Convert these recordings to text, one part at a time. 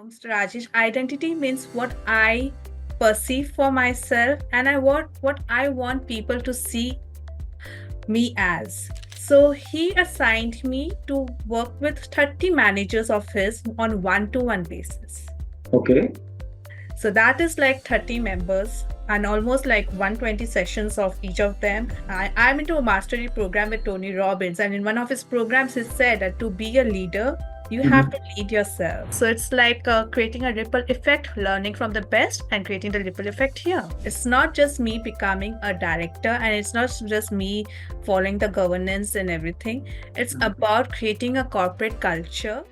Mr. Rajesh, identity means what I perceive for myself and what I want people to see me as. So he assigned me to work with 30 managers of his on one-to-one basis. Okay. So that is like 30 members and almost like 120 sessions of each of them. I'm into a mastery program with Tony Robbins, and in one of his programs, he said that to be a leader, you have to lead yourself. So it's like creating a ripple effect, learning from the best and creating the ripple effect here. It's not just me becoming a director, and it's not just me following the governance and everything. It's about creating a corporate culture.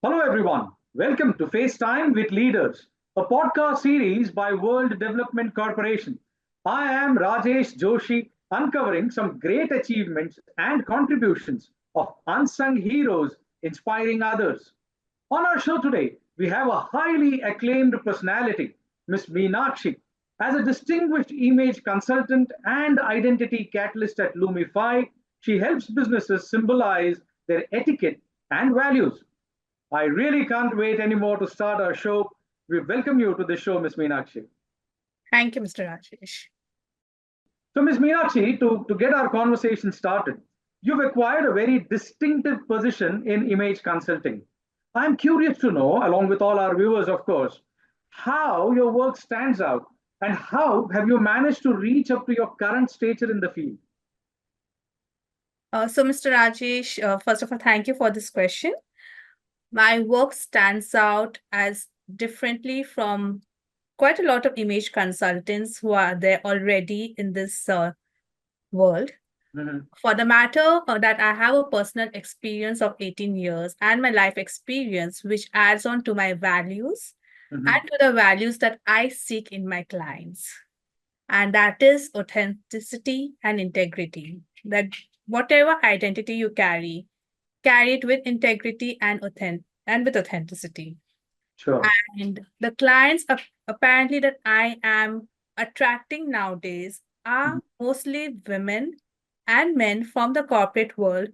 Hello, everyone. Welcome to FaceTime with Leaders, a podcast series by World Development Corporation. I am Rajesh Joshi, uncovering some great achievements and contributions of unsung heroes inspiring others. On our show today, we have a highly acclaimed personality, Ms. Meenaakshi. As a distinguished image consultant and identity catalyst at Lumifee, she helps businesses symbolize their etiquette and values. I really can't wait anymore to start our show. We welcome you to the show, Ms. Meenaakshi. Thank you, Mr. Rajesh. So, Ms. Meenaakshi, to get our conversation started, you've acquired a very distinctive position in image consulting. I'm curious to know, along with all our viewers, of course, how your work stands out and how have you managed to reach up to your current stature in the field? So, Mr. Rajesh, first of all, thank you for this question. My work stands out as differently from quite a lot of image consultants who are there already in this world. For the matter that I have a personal experience of 18 years and my life experience, which adds on to my values and to the values that I seek in my clients. And that is authenticity and integrity. That whatever identity you carry it with integrity and with authenticity. Sure. And the clients apparently that I am attracting nowadays are mostly women and men from the corporate world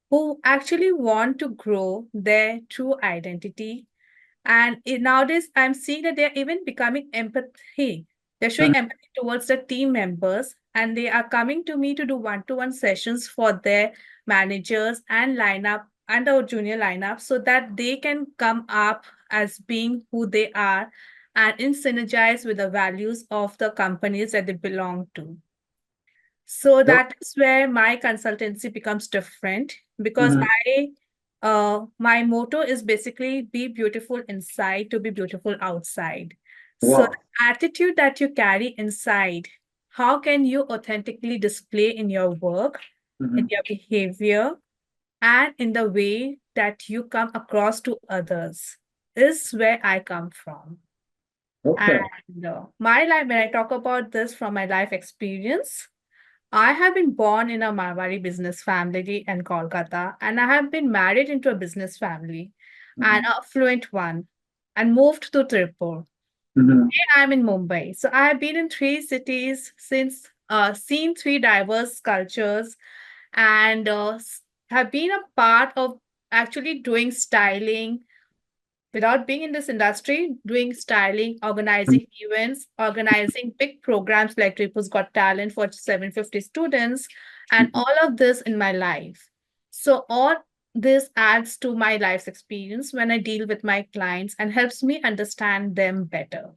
who actually want to grow their true identity. And nowadays, I'm seeing that they're even becoming empathy. They're showing empathy towards the team members, and they are coming to me to do one-to-one sessions for their managers and lineup and our junior lineup so that they can come up as being who they are and in synergize with the values of the companies that they belong to. So that is where my consultancy becomes different because my motto is basically be beautiful inside to be beautiful outside. So Wow. the attitude that you carry inside, how can you authentically display in your work, in your behavior, and in the way that you come across to others is where I come from. Okay. And my life, when I talk about this from my life experience, I have been born in a Marwari business family in Kolkata, and I have been married into a business family, an affluent one, and moved to Tripur. Today I'm in Mumbai. So I have been in three cities since seen three diverse cultures and have been a part of actually doing styling without being in this industry, doing styling, organizing events, organizing big programs like Tripur's Got Talent for 750 students, and all of this in my life. So all this adds to my life's experience when I deal with my clients and helps me understand them better.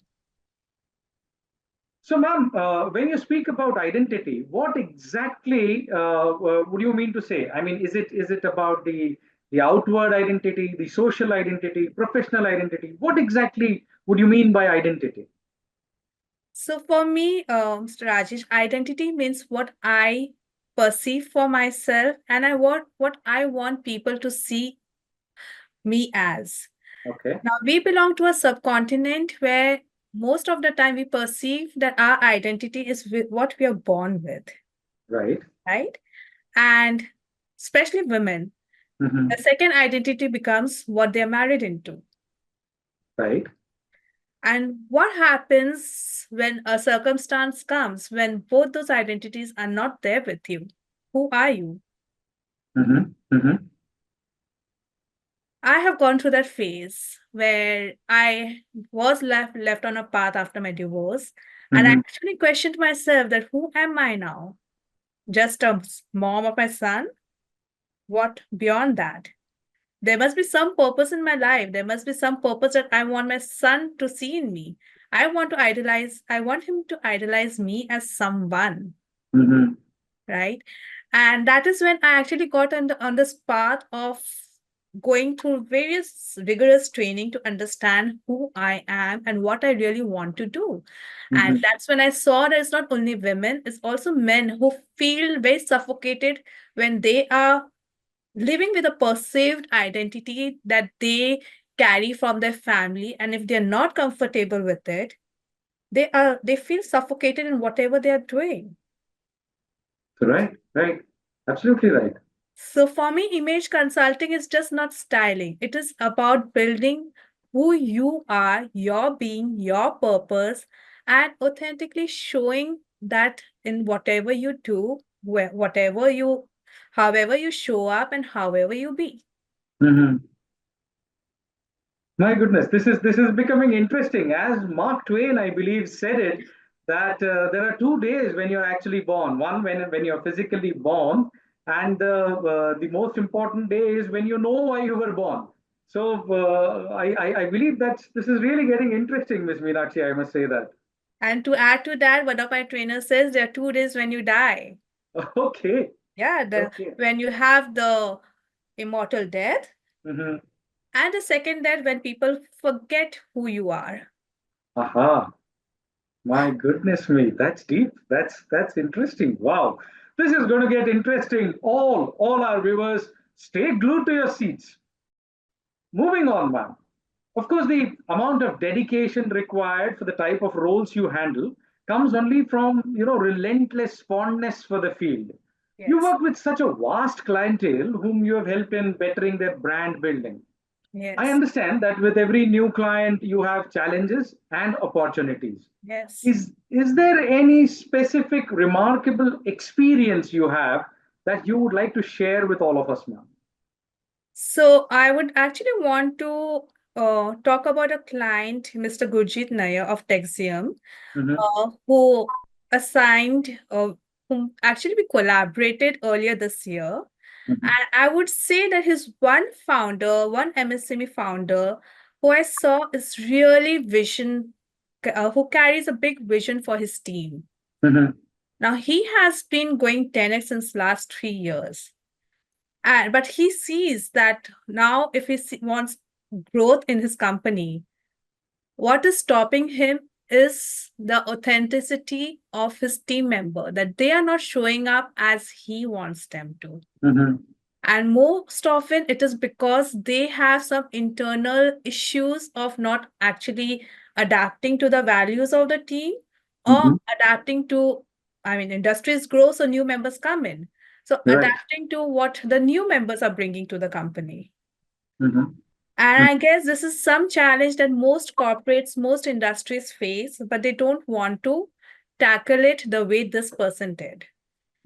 So, ma'am, when you speak about identity, what exactly would you mean to say? I mean, is it about the outward identity, the social identity, professional identity? What exactly would you mean by identity? So for me, Mr. Rajesh, identity means what I perceive for myself and what I want people to see me as. Okay. Now, we belong to a subcontinent where most of the time we perceive that our identity is what we are born with, Right. right? And especially women, Hmm. the second identity becomes what they're married into. Right. And what happens when a circumstance comes when both those identities are not there with you? Who are you? Mm-hmm. Mm-hmm. I have gone through that phase where I was left on a path after my divorce, and I Mm-hmm. actually questioned myself that who am I now? Just a mom of my son? What beyond that? There must be some purpose in my life. There must be some purpose that I want my son to see in me. I want him to idolize me as someone, Mm-hmm. right? And that is when I actually got on this path of going through various rigorous training to understand who I am and what I really want to do. And Mm-hmm. that's when I saw that it's not only women, it's also men who feel very suffocated when they are living with a perceived identity that they carry from their family. And if they're not comfortable with it, they feel suffocated in whatever they are doing. Right, right. Absolutely right. So for me, image consulting is just not styling. It is about building who you are, your being, your purpose, and authentically showing that in whatever you do, however you show up and however you be. Mm-hmm. My goodness, this is becoming interesting. As Mark Twain, I believe, said it that there are 2 days when you're actually born. One when you're physically born, and the most important day is when you know why you were born. So I believe that this is really getting interesting, Miss Meenakshi. I must say that. And to add to that, one of my trainers says there are 2 days when you die. Okay, Yeah, okay. when you have the immortal death, Mm-hmm. and the second death when people forget who you are. Aha. My goodness me, that's deep. That's interesting. Wow. This is going to get interesting. All our viewers, stay glued to your seats. Moving on, ma'am. Of course, the amount of dedication required for the type of roles you handle comes only from, relentless fondness for the field. You Yes, work with such a vast clientele whom you have helped in bettering their brand building. I yes, understand that with every new client, you have challenges and opportunities. yes. Is there any specific remarkable experience you have that you would like to share with all of us, ma'am? So I would actually want to talk about a client, Mr. Gurjit Nair of Texium, Mm-hmm. who assigned, whom actually we collaborated earlier this year. Mm-hmm. And I would say that his one founder, one MSME founder, who I saw is really who carries a big vision for his team. Mm-hmm. Now he has been going 10x since last 3 years. And but he sees that now if wants growth in his company, what is stopping him is the authenticity of his team member, that they are not showing up as he wants them to. Mm-hmm. And most often it is because they have some internal issues of not actually adapting to the values of the team or Mm-hmm. adapting to, I mean, industries grow, so new members come in. So Right. adapting to what the new members are bringing to the company. Mm-hmm. And I guess this is some challenge that most corporates, most industries face, but they don't want to tackle it the way this person did.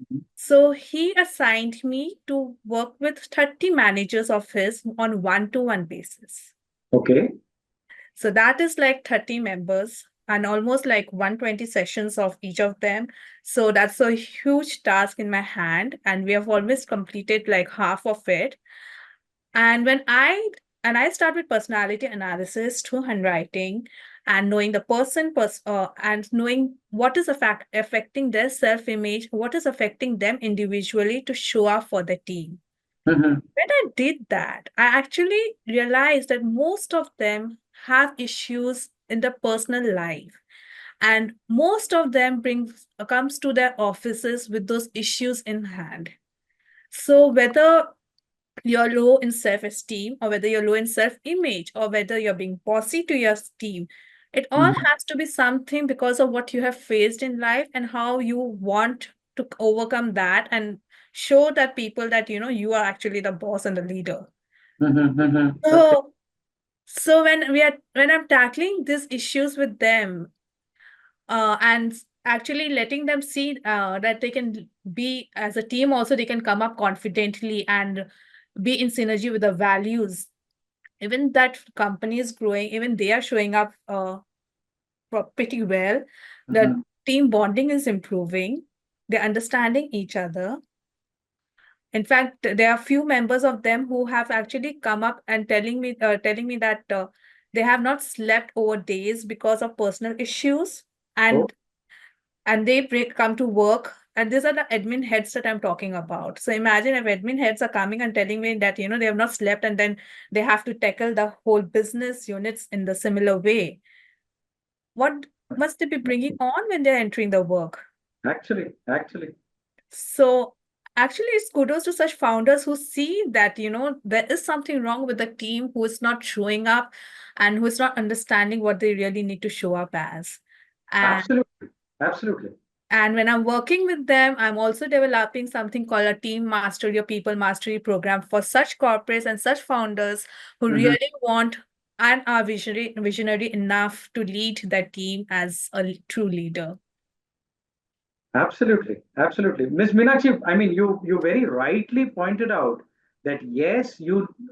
Mm-hmm. So he assigned me to work with 30 managers of his on one-to-one basis. Okay. So that is like 30 members and almost like 120 sessions of each of them. So that's a huge task in my hand. And we have almost completed like half of it. And I start with personality analysis through handwriting and knowing the and knowing what is affecting their self-image, what is affecting them individually to show up for the team. Mm-hmm. When I did that, I actually realized that most of them have issues in their personal life. And most of them comes to their offices with those issues in hand. So whether you're low in self-esteem or whether you're low in self-image or whether you're being bossy to your team, it all Mm-hmm. has to be something because of what you have faced in life and how you want to overcome that and show that people that you are actually the boss and the leader. Mm-hmm. Mm-hmm. Okay. So So when I'm tackling these issues with them, and actually letting them see that they can be as a team also, they can come up confidently and be in synergy with the values. Even that company is growing, even they are showing up pretty well. The team bonding is improving. They're understanding each other. In fact, there are few members of them who have actually come up and telling me that they have not slept over days because of personal issues, Oh, and they come to work. And these are the admin heads that I'm talking about. So imagine if admin heads are coming and telling me that, they have not slept, and then they have to tackle the whole business units in the similar way. What must they be bringing on when they're entering the work? actually. So actually, it's kudos to such founders who see that, there is something wrong with the team, who is not showing up and who is not understanding what they really need to show up as. And Absolutely. Absolutely. And when I'm working with them, I'm also developing something called a team mastery or people mastery program for such corporates and such founders who Mhm. really want and are visionary enough to lead their team as a true leader. Absolutely, absolutely. Miss Meenakshi, I mean, you very rightly pointed out that yes,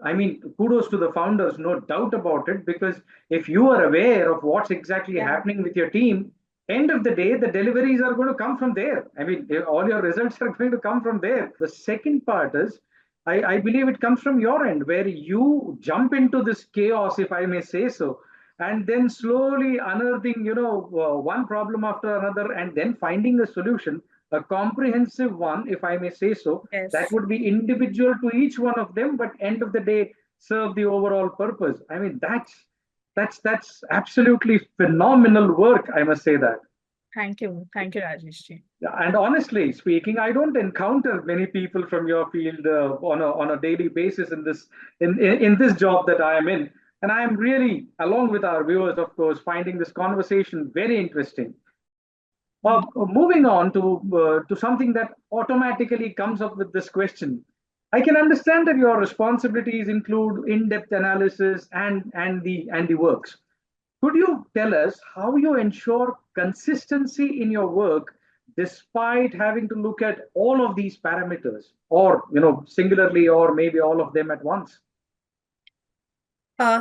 I mean, kudos to the founders, no doubt about it, because if you are aware of what's exactly Yeah. happening with your team, end of the day, the deliveries are going to come from there. I mean, all your results are going to come from there. The second part is, I believe it comes from your end, where you jump into this chaos, if I may say so, and then slowly unearthing one problem after another, and then finding a solution, a comprehensive one, if I may say so, that Yes. would be individual to each one of them, but end of the day serve the overall purpose. I mean, that's absolutely phenomenal work, I must say that. Thank you. Thank you, Rajesh ji. Yeah, and honestly speaking, I don't encounter many people from your field on a daily basis in in this job that I am in, and I am really, along with our viewers, of course, finding this conversation very interesting. Moving on to something that automatically comes up with this question, I can understand that your responsibilities include in-depth analysis and the works. Could you tell us how you ensure consistency in your work despite having to look at all of these parameters, or singularly, or maybe all of them at once?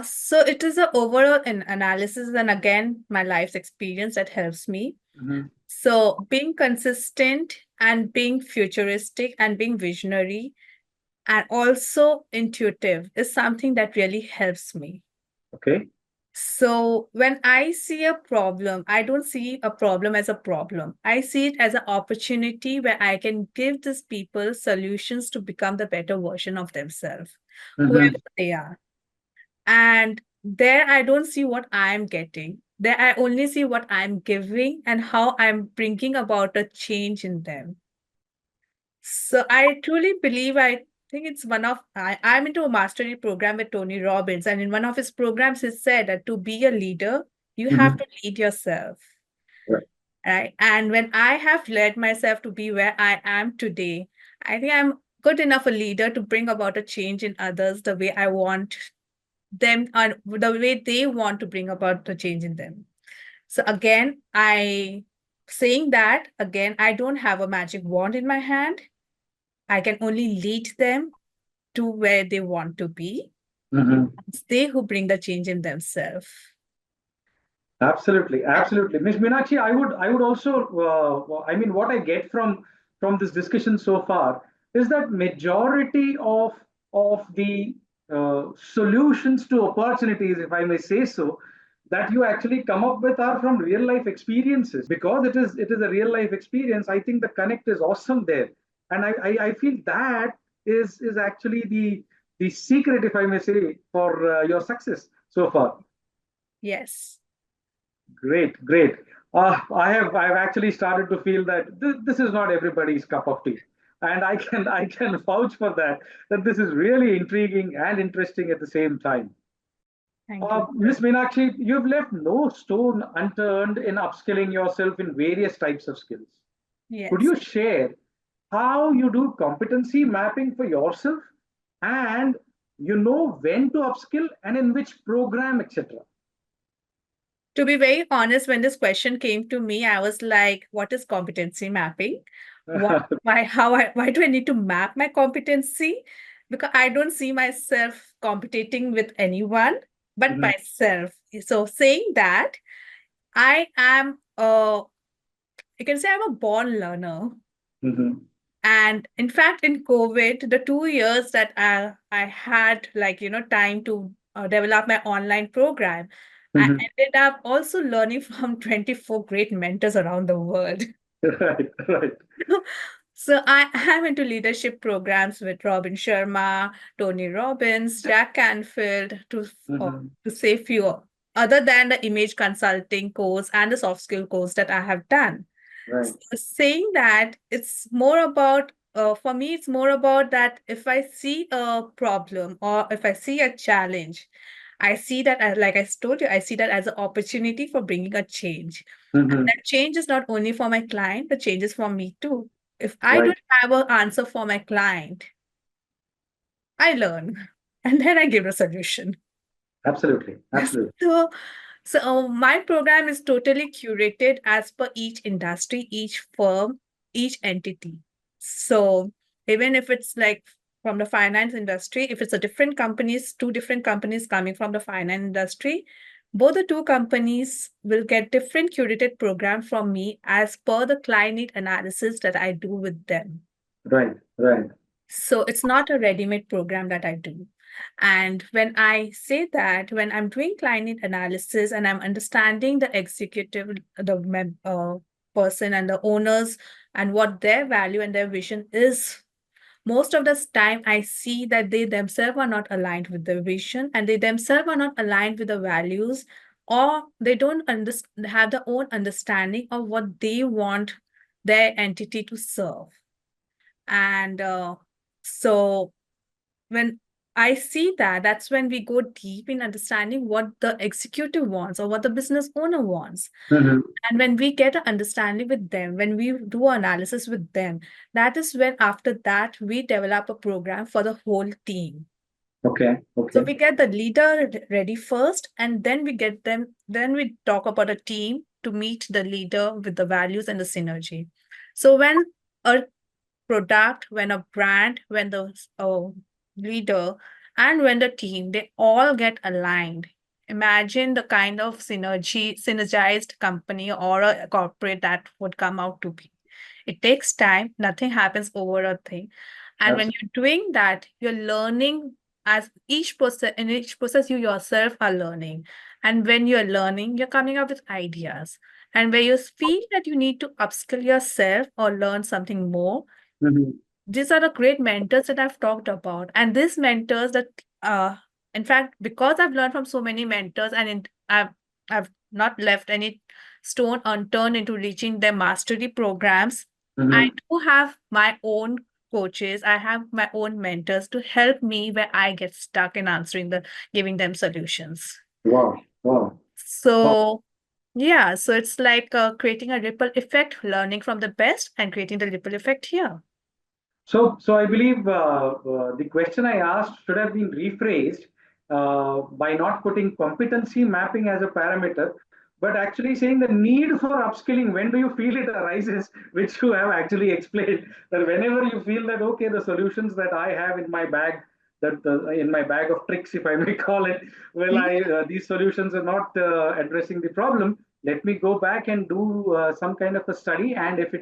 So it is a overall analysis, and again, my life's experience that helps me. Mhm. So being consistent and being futuristic and being visionary and also intuitive is something that really helps me. Okay. So when I see a problem, I don't see a problem as a problem. I see it as an opportunity where I can give these people solutions to become the better version of themselves, whoever Mhm. they are. And there I don't see what I'm getting. There I only see what I'm giving and how I'm bringing about a change in them. So I truly believe, I think it's I'm into a mastery program with Tony Robbins, and in one of his programs, he said that to be a leader, you have Mhm. to lead yourself. Right. Right. And when I have led myself to be where I am today, I think I'm good enough a leader to bring about a change in others the way I want them, and the way they want to bring about the change in them. So again, saying that again, I don't have a magic wand in my hand. I can only lead them to where they want to be. Mhm. It's they who bring the change in themselves. Absolutely, absolutely. Miss Meenakshi, I would also, I mean, what I get from this discussion so far is that majority of the solutions to opportunities, if I may say so, that you actually come up with are from real life experiences. Because it is a real life experience, I think the connect is awesome there, and I feel that is actually the secret, if I may say, for your success so far. Yes. Great, great. I've actually started to feel that this is not everybody's cup of tea, and I can vouch for that this is really intriguing and interesting at the same time. Thank you. Miss Meenakshi, you've left no stone unturned in upskilling yourself in various types of skills. Could Yes. you share how you do competency mapping for yourself, and you know when to upskill and in which program, etc.? To be very honest, when this question came to me, I was like, what is competency mapping? What, why do I need to map my competency? Because I don't see myself competing with anyone but Mhm, myself. So saying that, I am you can say I'm a born learner. mhm, And in fact, in COVID, the 2 years that I had like, time to develop my online program, I mhm. ended up also learning from 24 great mentors around the world. Right, right. So I am into leadership programs with Robin Sharma, Tony Robbins, Jack Canfield, Mhm, to say few, other than the image consulting course and the soft skill course that I have done. right. Saying that, it's more about, for me, it's more about that if I see a problem or if I see a challenge, I see that, like I told you, I see that as an opportunity for bringing a change. And Mhm, that change is not only for my client, the change is for me too. If I right. don't have an answer for my client, I learn and then I give a solution. Absolutely, absolutely. So, my program is totally curated as per each industry, each firm, each entity. So even if it's like from the finance industry, if it's a different companies, two different companies coming from the finance industry, both the two companies will get different curated program from me as per the client need analysis that I do with them. Right, right. So it's not a ready-made program that I do. And when I say that, when I'm doing client need analysis and I'm understanding the executive, person and the owners and what their value and their vision is, most of the time I see that they themselves are not aligned with the vision and they themselves are not aligned with the values, or they don't have their own understanding of what they want their entity to serve. And so when I see that, that's when we go deep in understanding what the executive wants or what the business owner wants. Mhm. And when we get an understanding with them, when we do analysis with them, that is when after that we develop a program for the whole team. Okay, So okay. we get the leader ready first, and then we get them, then we talk about a team to meet the leader with the values and the synergy. So when a product, when a brand, when the leader, and when the team, they all get aligned. Imagine the kind of synergized company or a corporate that would come out to be. It takes time, nothing happens over a thing. And when Absolutely. you're doing that, you're learning as each process, in each process, you yourself are learning. And when you're learning, you're coming up with ideas. And where you feel that you need to upskill yourself or learn something more, Mhm. these are the great mentors that I've talked about. And these mentors that, in fact, because I've learned from so many mentors and I've not left any stone unturned into reaching their mastery programs, I Mhm. do have my own coaches. I have my own mentors to help me where I get stuck in giving them solutions. Wow, wow, wow. So, yeah, so it's like creating a ripple effect, learning from the best and creating the ripple effect here. So I believe the question I asked should have been rephrased by not putting competency mapping as a parameter, but actually saying the need for upskilling. When do you feel it arises? Which you have actually explained that whenever you feel that okay, the solutions that I have in my bag, that in my bag of tricks, if I may call it, well, I these solutions are not addressing the problem. Let me go back and do some kind of a study, and if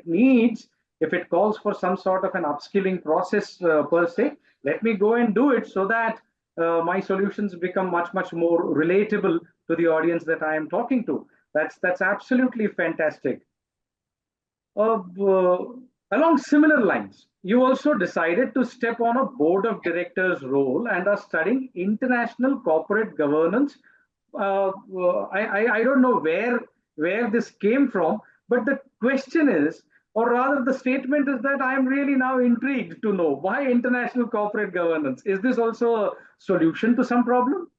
it calls for some sort of an upskilling process per se, let me go and do it so that my solutions become much more relatable to the audience that I am talking to. That's absolutely fantastic. Uh, Along similar lines, you also decided to step on a board of directors role and are studying international corporate governance. I don't know where this came from, but the question is, or rather, the statement is that I am really now intrigued to know why international corporate governance. Is this also a solution to some problem?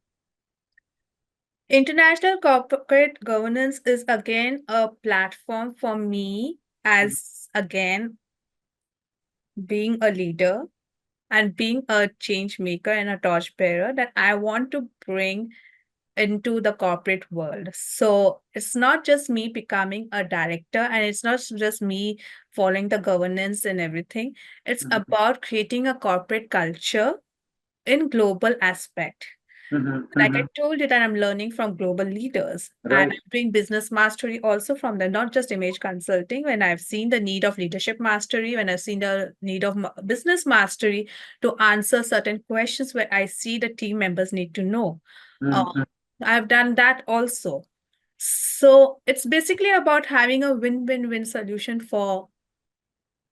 International corporate governance is again a platform for me as again being a leader. and being a change maker and a torchbearer that I want to bring into the corporate world. So it's not just me becoming a director and it's not just me following the governance and everything. It's about creating a corporate culture in global aspect. Like I told you that I'm learning from global leaders and Right. I'm doing business mastery also from them, not just image consulting. When I've seen the need of leadership mastery, when I've seen the need of business mastery to answer certain questions where I see the team members need to know. Uh, I've done that also. So it's basically about having a win-win-win solution for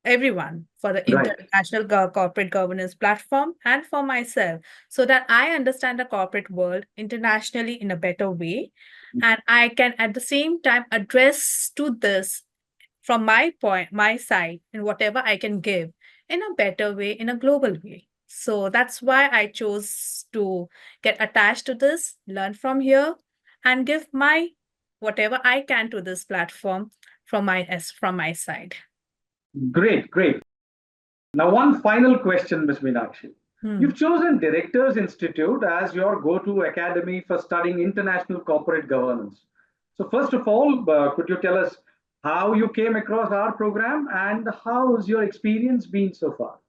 everyone, for the Right. international corporate governance platform and for myself, so that I understand the corporate world internationally in a better way. And I can at the same time address to this from my point, my side, and whatever I can give in a better way, in a global way. So that's why I chose to get attached to this, learn from here, and give my whatever I can to this platform from my side. Great, great. Now, one final question, Ms. Meenakshi. Hmm. You've chosen Directors Institute as your go-to academy for studying international corporate governance. So, first of all, could you tell us how you came across our program and how has your experience been so far?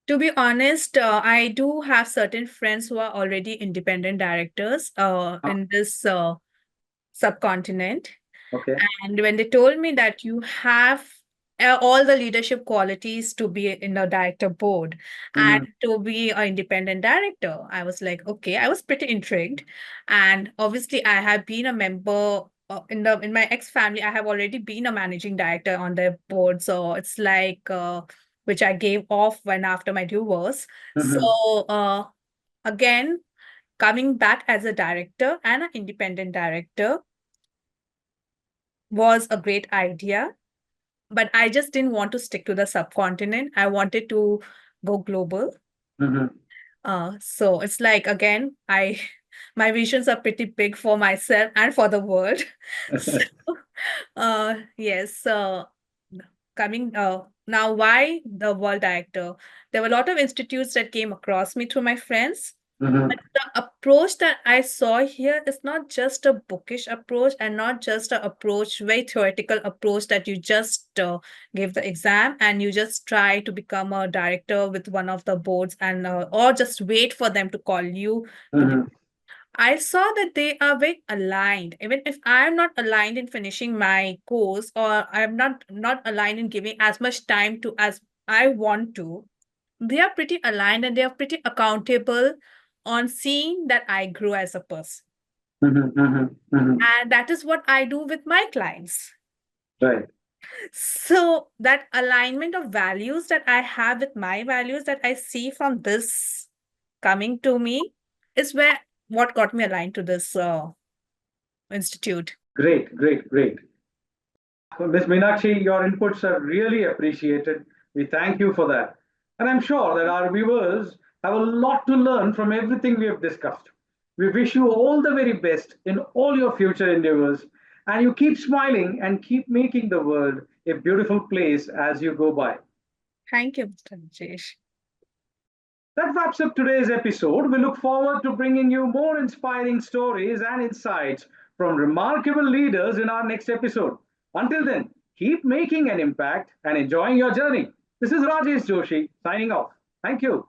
To be honest, I do have certain friends who are already independent directors Ah, in this subcontinent. okay. And when they told me that you have all the leadership qualities to be in a director board and Mhm, to be an independent director, I was like, okay, I was pretty intrigued. And obviously, I have been a member in my ex family. I have already been a managing director on their board, so it's like which I gave off when after my divorce. mhm, So again, coming back as a director and an independent director was a great idea, but I just didn't want to stick to the subcontinent. I wanted to go global. mhm. So it's like again, I my visions are pretty big for myself and for the world. So yes, coming now, why the world director? There were a lot of institutes that came across me through my friends. Mhm, But the approach that I saw here is not just a bookish approach and not just an approach, very theoretical approach that you just give the exam and you just try to become a director with one of the boards and or just wait for them to call you to be. mhm, I saw that they are very aligned. Even if I am not aligned in finishing my course or I am not aligned in giving as much time to as I want to, they are pretty aligned and they are pretty accountable on seeing that I grow as a person. mhm, mhm, mhm. And that is what I do with my clients. Right. So that alignment of values that I have with my values that I see from this coming to me is where what got me aligned to this institute. Great, great, great. Ms. Meenakshi, your inputs are really appreciated. We thank you for that. And I'm sure that our viewers have a lot to learn from everything we have discussed. We wish you all the very best in all your future endeavors. And you keep smiling and keep making the world a beautiful place as you go by. Thank you, Mr. Rajesh. That wraps up today's episode. We look forward to bringing you more inspiring stories and insights from remarkable leaders in our next episode. Until then, keep making an impact and enjoying your journey. This is Rajesh Joshi signing off. Thank you.